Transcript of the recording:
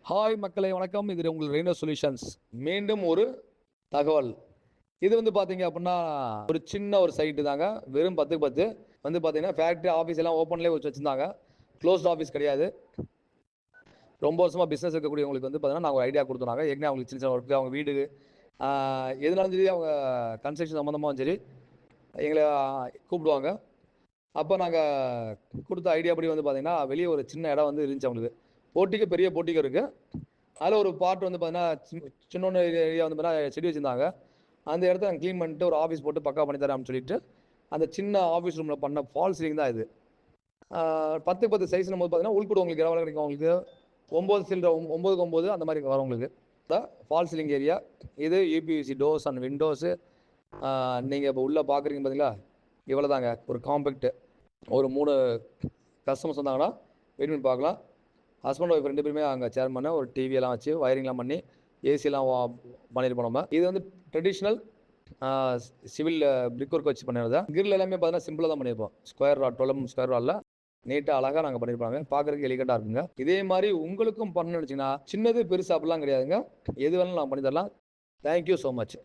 Hi மக்களே, வணக்கம். இது உங்கள் ரெய்னோ சொல்யூஷன்ஸ். மீண்டும் ஒரு தகவல். இது வந்து பார்த்தீங்க அப்படின்னா, ஒரு சின்ன ஒரு சைட்டு தாங்க. வெறும் 10க்கு 10 வந்து பார்த்தீங்கன்னா, ஃபேக்ட்ரி, ஆஃபீஸ் எல்லாம் ஓப்பன்லேயே வச்சிருந்தாங்க. க்ளோஸ்ட் ஆஃபீஸ் கிடையாது. ரொம்ப வருஷமா பிஸ்னஸ் இருக்கக்கூடியவங்களுக்கு வந்து பார்த்தீங்கன்னா, நாங்கள் ஒரு ஐடியா கொடுத்தோம். ஏற்கனவே அவங்களுக்கு சின்ன சின்ன ஒர்க்கு, அவங்க வீடு எதுனாலும் சரி, அவங்க கன்ஸ்ட்ரக்ஷன் சம்மந்தமாகவும் சரி, எங்களை கூப்பிடுவாங்க. அப்போ நாங்கள் கொடுத்த ஐடியாப்படி வந்து பார்த்தீங்கன்னா, வெளியே ஒரு சின்ன இடம் வந்து இருந்துச்சு அவங்களுக்கு. போட்டிக்கு பெரிய போட்டிக்கு இருக்குது. அதில் ஒரு பார்ட் வந்து பார்த்தீங்கன்னா, சின்னொன்று ஏரியா வந்து பார்த்தீங்கன்னா செடி வச்சுருந்தாங்க. அந்த இடத்த நாங்கள் க்ளீன் பண்ணிட்டு ஒரு ஆஃபீஸ் போட்டு பக்கா பண்ணி தரேன் அப்படின்னு சொல்லிட்டு, அந்த சின்ன ஆஃபீஸ் ரூமில் பண்ண ஃபால் சீலிங் தான் இது. 10க்கு 10 சைஸ்னும் போது பார்த்தீங்கன்னா, உள்கூட உங்களுக்கு எவ்வளோ கிடைக்கும், உங்களுக்கு 9 சில்ற 9க்கு 9 அந்த மாதிரி வரும் உங்களுக்கு. ஃபால் சீலிங் ஏரியா இது. UPVC doors and windows. நீங்கள் இப்போ உள்ளே பார்க்குறீங்க பார்த்தீங்களா, இவ்வளோ தாங்க. ஒரு காம்பேக்ட் ஒரு 3 கஸ்டமர்ஸ் வந்தாங்கன்னா வெயிட் பண்ணி பார்க்கலாம். ஹஸ்பண்ட் ஒய்ஃப் 2 பேருமே அங்கே சேர்மனை ஒரு டிவியெல்லாம் வச்சு வயரிங்லாம் பண்ணி ஏசியெல்லாம் பண்ணியிருப்போம் நம்ம. இது வந்து ட்ரெடிஷ்னல் சிவில் பிரிக் ஒர்க் வச்சு பண்ணிடுறது. கிரில் எல்லாமே பார்த்தீங்கன்னா சிம்பிளாக தான் பண்ணியிருப்போம். ஸ்கொயர் ராட் 12 ஸ்கொயர் ராடில் நீட்டாக அழகாக நாங்கள் பண்ணியிருப்பாங்க. பார்க்குறதுக்கு எலிகண்டாக இருக்குங்க. இதே மாதிரி உங்களுக்கும் பண்ணணும்னு வச்சிங்கன்னா, சின்னது பெருசு அப்படிலாம் கிடையாதுங்க. எது வேணாலும் நான் பண்ணி தரலாம். Thank you so much.